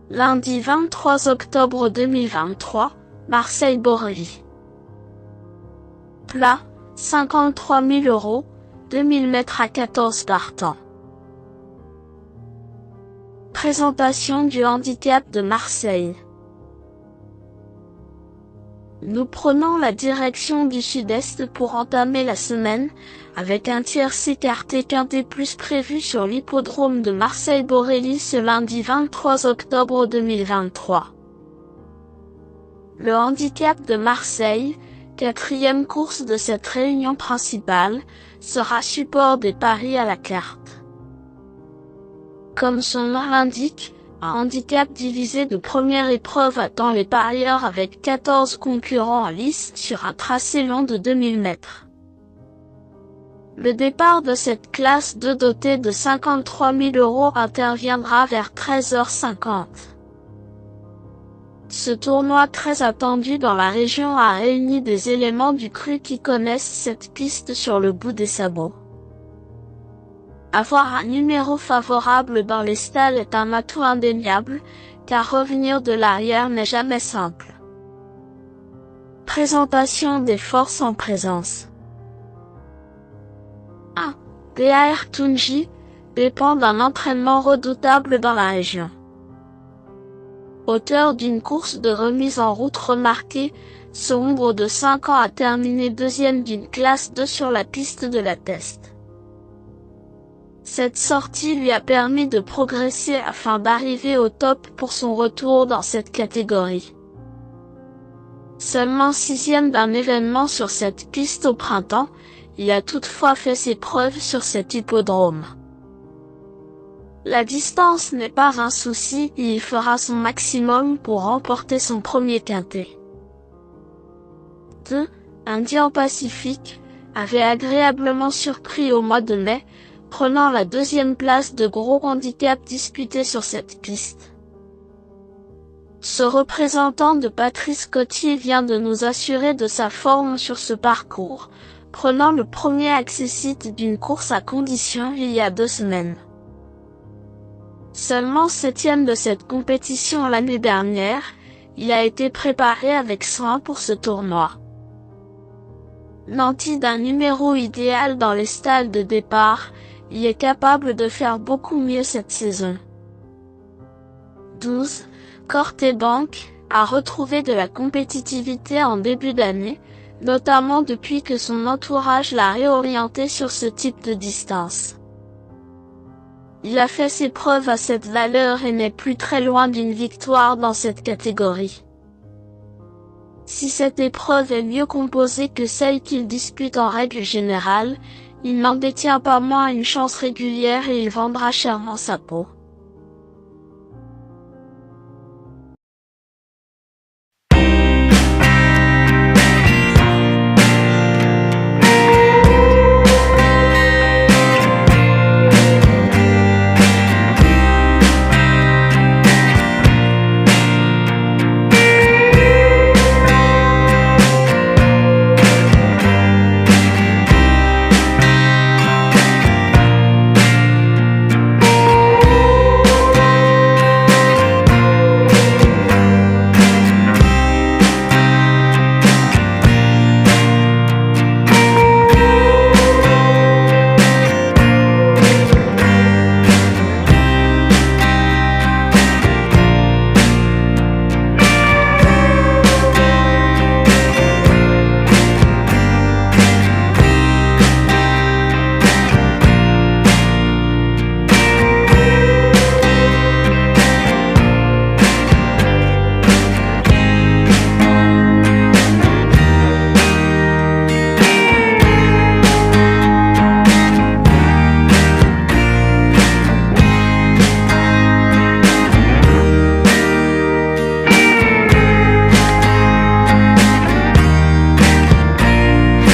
Lundi 23 octobre 2023, Marseille-Borély. Plat, 53 000 €, 2000 mètres à 14 partants. Présentation du handicap de Marseille. Nous prenons la direction du sud-est pour entamer la semaine, avec un tiercé écarté quintet plus prévu sur l'hippodrome de Marseille-Borély ce lundi 23 octobre 2023. Le handicap de Marseille, quatrième course de cette réunion principale, sera support des paris à la carte. Comme son nom l'indique, un handicap divisé de première épreuve attend les parieurs avec 14 concurrents en lice sur un tracé long de 2000 mètres. Le départ de cette classe 2 dotée de 53 000 € interviendra vers 13h50. Ce tournoi très attendu dans la région a réuni des éléments du cru qui connaissent cette piste sur le bout des sabots. Avoir un numéro favorable dans les stalles est un atout indéniable, car revenir de l'arrière n'est jamais simple. Présentation des forces en présence. 1. PAR Tunji, dépend d'un entraînement redoutable dans la région. Auteur d'une course de remise en route remarquée, ce Hongre de 5 ans a terminé deuxième d'une classe 2 sur la piste de la Teste. Cette sortie lui a permis de progresser afin d'arriver au top pour son retour dans cette catégorie. Seulement sixième d'un événement sur cette piste au printemps, il a toutefois fait ses preuves sur cet hippodrome. La distance n'est pas un souci et il fera son maximum pour remporter son premier quintet. 2. Indian Pacific, avait agréablement surpris au mois de mai, prenant la deuxième place de gros handicap disputé sur cette piste. Ce représentant de Patrice Cottier vient de nous assurer de sa forme sur ce parcours, prenant le premier accessite d'une course à condition il y a 2 semaines. Seulement 7e de cette compétition l'année dernière, il a été préparé avec soin pour ce tournoi. Nanti d'un numéro idéal dans les stalles de départ, il est capable de faire beaucoup mieux cette saison. 12. Corte Bank a retrouvé de la compétitivité en début d'année, notamment depuis que son entourage l'a réorienté sur ce type de distance. Il a fait ses preuves à cette valeur et n'est plus très loin d'une victoire dans cette catégorie. Si cette épreuve est mieux composée que celle qu'il dispute en règle générale, il n'en détient pas moins une chance régulière et il vendra chèrement sa peau.